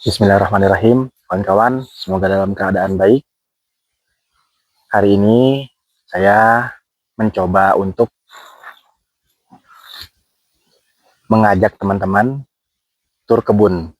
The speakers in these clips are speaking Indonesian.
Bismillahirrahmanirrahim, kawan-kawan, semoga dalam keadaan baik. Hari ini saya mencoba untuk mengajak teman-teman tur kebun.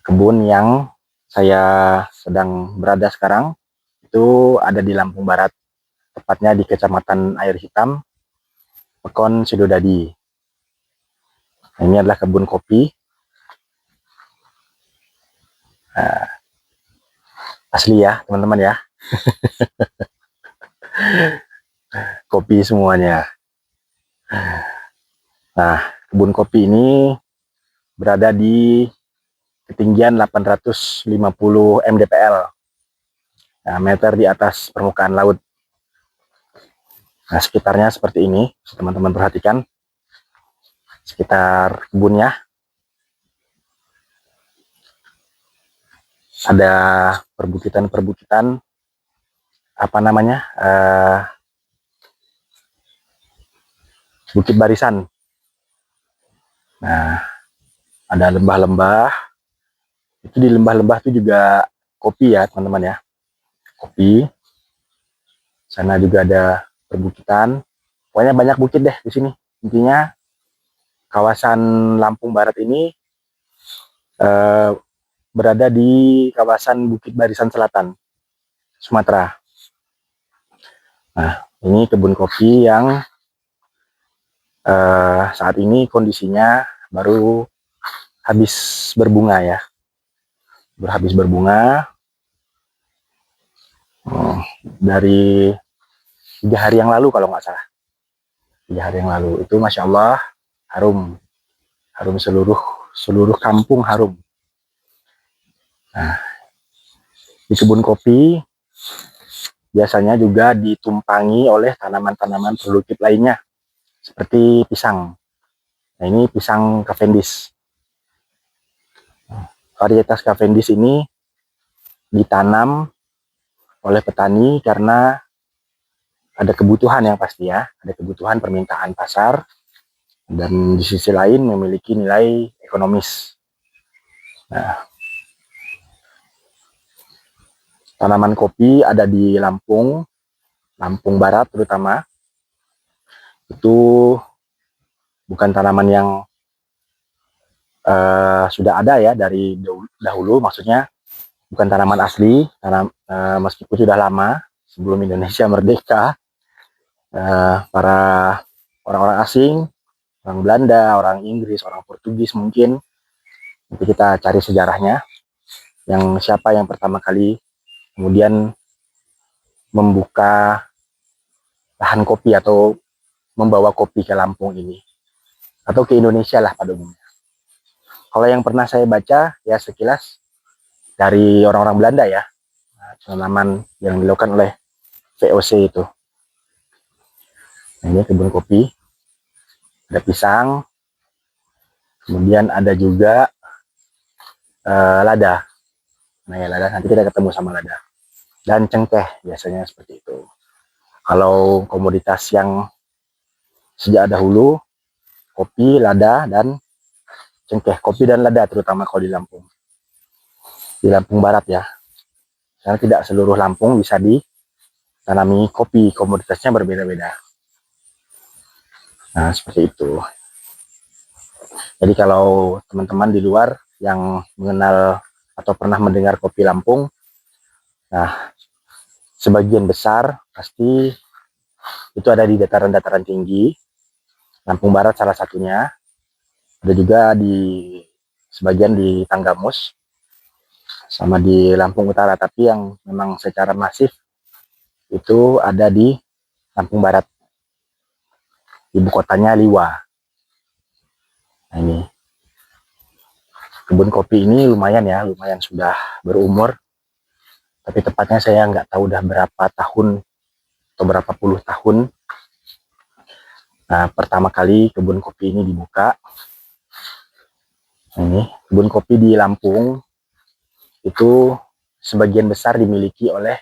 Kebun yang saya sedang berada sekarang itu ada di Lampung Barat, tepatnya di Kecamatan Air Hitam, Pekon Sidodadi. Ini adalah kebun kopi. Asli ya teman-teman ya, kopi semuanya. Nah, kebun kopi ini berada di ketinggian 850 mdpl, meter di atas permukaan laut. Nah, sekitarnya seperti ini, teman-teman perhatikan sekitar kebunnya. Ada perbukitan-perbukitan, apa namanya, bukit barisan. Nah, ada lembah-lembah. Itu di lembah-lembah itu juga kopi ya teman-teman ya, kopi. Sana juga ada perbukitan. Pokoknya banyak bukit deh di sini. Intinya kawasan Lampung Barat ini berada di kawasan Bukit Barisan Selatan, Sumatera. Nah, ini kebun kopi yang saat ini kondisinya baru habis berbunga ya, habis berbunga dari 3 hari yang lalu kalau nggak salah. 3 hari yang lalu itu Masya Allah harum seluruh kampung harum. Nah, di kebun kopi biasanya juga ditumpangi oleh tanaman-tanaman produktif lainnya seperti pisang. Nah, ini pisang Cavendish. Varietas Cavendish ini ditanam oleh petani karena ada kebutuhan yang pasti ya, ada kebutuhan permintaan pasar, dan di sisi lain memiliki nilai ekonomis. Nah, tanaman kopi ada di Lampung Barat terutama. Itu bukan tanaman yang sudah ada ya dari dahulu, maksudnya bukan tanaman asli, meskipun sudah lama sebelum Indonesia merdeka. Para orang-orang asing, orang Belanda, orang Inggris, orang Portugis mungkin, nanti kita cari sejarahnya, yang siapa yang pertama kali kemudian membuka lahan kopi atau membawa kopi ke Lampung ini, atau ke Indonesia lah pada umumnya. Kalau yang pernah saya baca ya sekilas dari orang-orang Belanda ya, tanaman yang dilakukan oleh VOC itu. Nah, ini kebun kopi, ada pisang, kemudian ada juga lada. Nah ya, lada, nanti kita ketemu sama lada. Dan cengkeh biasanya seperti itu. Kalau komoditas yang sejak dahulu, kopi, lada, dan cengkeh. Kopi dan lada terutama kalau di Lampung. Di Lampung Barat ya. Karena tidak seluruh Lampung bisa ditanami kopi, komoditasnya berbeda-beda. Nah, seperti itu. Jadi kalau teman-teman di luar yang mengenal atau pernah mendengar kopi Lampung, nah sebagian besar pasti itu ada di dataran-dataran tinggi. Lampung Barat salah satunya. Ada juga di sebagian di Tanggamus, sama di Lampung Utara, tapi yang memang secara masif itu ada di Lampung Barat. Ibu kotanya Liwa. Nah, ini kebun kopi ini lumayan ya, lumayan sudah berumur, tapi tepatnya saya nggak tahu udah berapa tahun atau berapa puluh tahun. Nah, pertama kali kebun kopi ini dibuka. Nah, ini kebun kopi di Lampung itu sebagian besar dimiliki oleh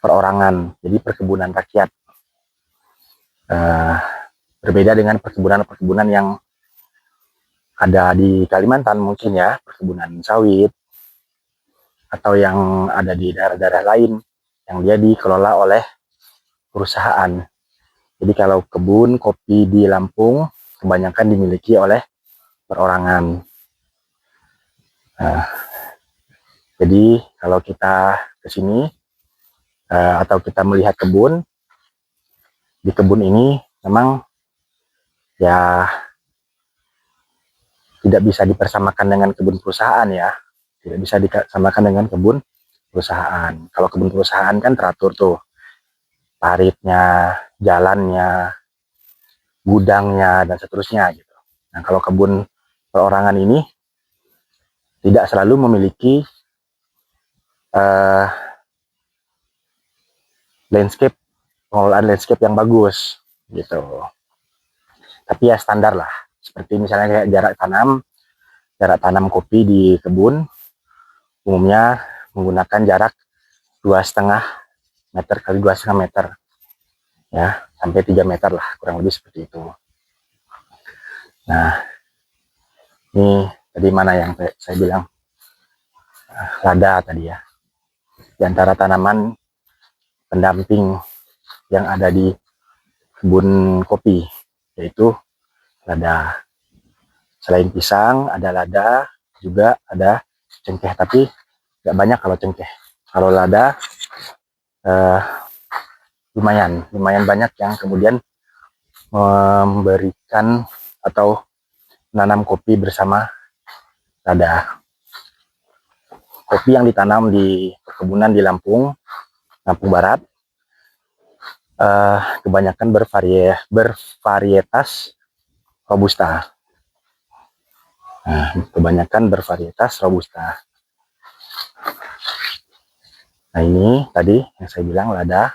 perorangan, jadi perkebunan rakyat. Berbeda dengan perkebunan-perkebunan yang ada di Kalimantan mungkin ya, perkebunan sawit, atau yang ada di daerah-daerah lain yang dia dikelola oleh perusahaan. Jadi kalau kebun kopi di Lampung kebanyakan dimiliki oleh perorangan. Nah, jadi kalau kita ke sini atau kita melihat kebun, di kebun ini memang ya tidak bisa dipersamakan dengan kebun perusahaan ya. Tidak bisa disamakan dengan kebun perusahaan. Kalau kebun perusahaan kan teratur tuh, paritnya, jalannya, gudangnya, dan seterusnya gitu. Nah kalau kebun perorangan ini tidak selalu memiliki landscape, pengelolaan landscape yang bagus gitu. Tapi ya standar lah, seperti misalnya kayak jarak tanam kopi di kebun umumnya menggunakan jarak 2,5 meter kali 2,5 meter ya, sampai 3 meter lah, kurang lebih seperti itu. Nah ini tadi mana yang saya bilang lada tadi ya, di antara tanaman pendamping yang ada di kebun kopi, yaitu lada. Selain pisang ada lada, juga ada cengkeh, tapi nggak banyak kalau cengkeh. Kalau lada lumayan banyak yang kemudian memberikan atau menanam kopi bersama lada. Kopi yang ditanam di perkebunan di Lampung Barat kebanyakan bervarietas robusta. Nah, kebanyakan bervarietas robusta. Nah ini tadi yang saya bilang lada.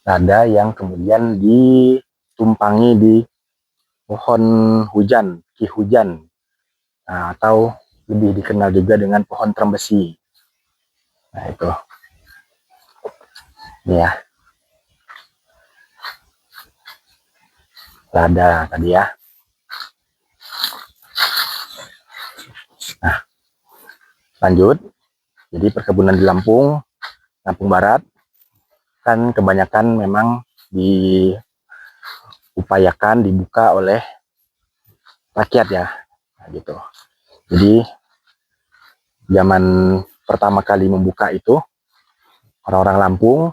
Lada yang kemudian ditumpangi di pohon hujan, ki hujan, nah, atau lebih dikenal juga dengan pohon trembesi. Nah itu, ini ya, lada tadi ya. Nah lanjut, jadi perkebunan di Lampung Barat kan kebanyakan memang diupayakan dibuka oleh rakyat ya, nah, gitu. Jadi zaman pertama kali membuka itu orang-orang Lampung,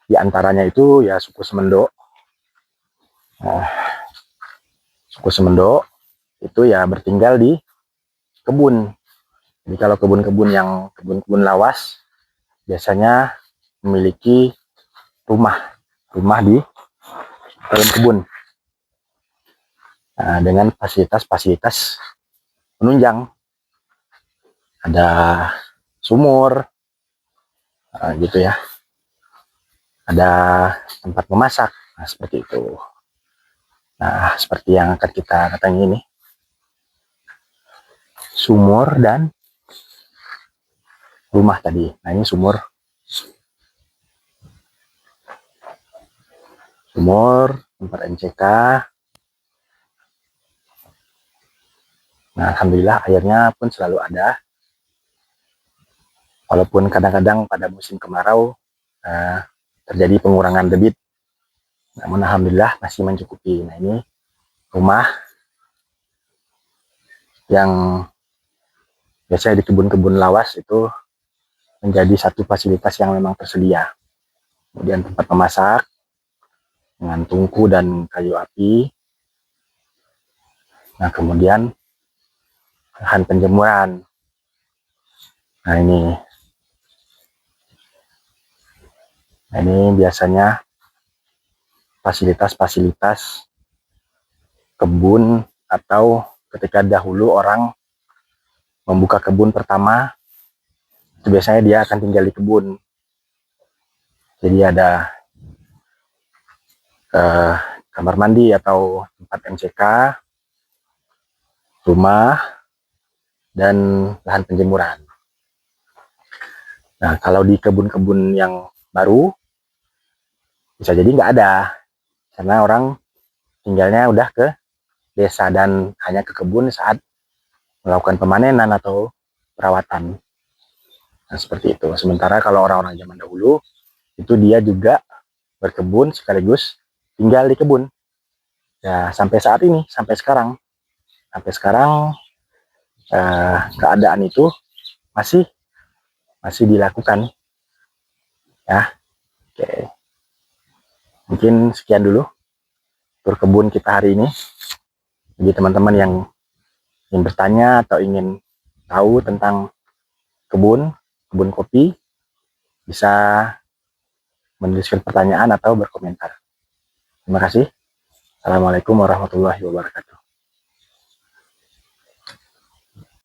diantaranya itu ya suku Semendo. Nah, suku Semendo itu ya bertinggal di kebun. Jadi kalau kebun-kebun lawas biasanya memiliki rumah di dalam kebun. Nah, dengan fasilitas-fasilitas penunjang, ada sumur, gitu ya, ada tempat memasak, nah seperti itu. Nah seperti yang akan kita katanya ini, sumur dan rumah tadi. Nah ini sumur, tempat MCK. Nah alhamdulillah airnya pun selalu ada, walaupun kadang-kadang pada musim kemarau terjadi pengurangan debit, namun alhamdulillah masih mencukupi. Nah ini rumah yang biasanya di kebun-kebun lawas itu menjadi satu fasilitas yang memang tersedia. Kemudian tempat memasak dengan tungku dan kayu api. Nah kemudian lahan penjemuran. Nah ini biasanya fasilitas-fasilitas kebun, atau ketika dahulu orang membuka kebun pertama, itu biasanya dia akan tinggal di kebun. Jadi ada kamar mandi atau tempat MCK, rumah, dan lahan penjemuran. Nah kalau di kebun-kebun yang baru bisa jadi nggak ada, karena orang tinggalnya udah ke desa dan hanya ke kebun saat melakukan pemanenan atau perawatan. Nah, seperti itu. Sementara kalau orang-orang zaman dahulu itu dia juga berkebun sekaligus tinggal di kebun. Ya, sampai saat ini, sampai sekarang keadaan itu masih masih dilakukan. Ya, oke. Mungkin sekian dulu tur kebun kita hari ini. Bagi teman-teman yang ingin bertanya atau ingin tahu tentang kebun kopi, bisa menuliskan pertanyaan atau berkomentar. Terima kasih. Assalamualaikum warahmatullahi wabarakatuh.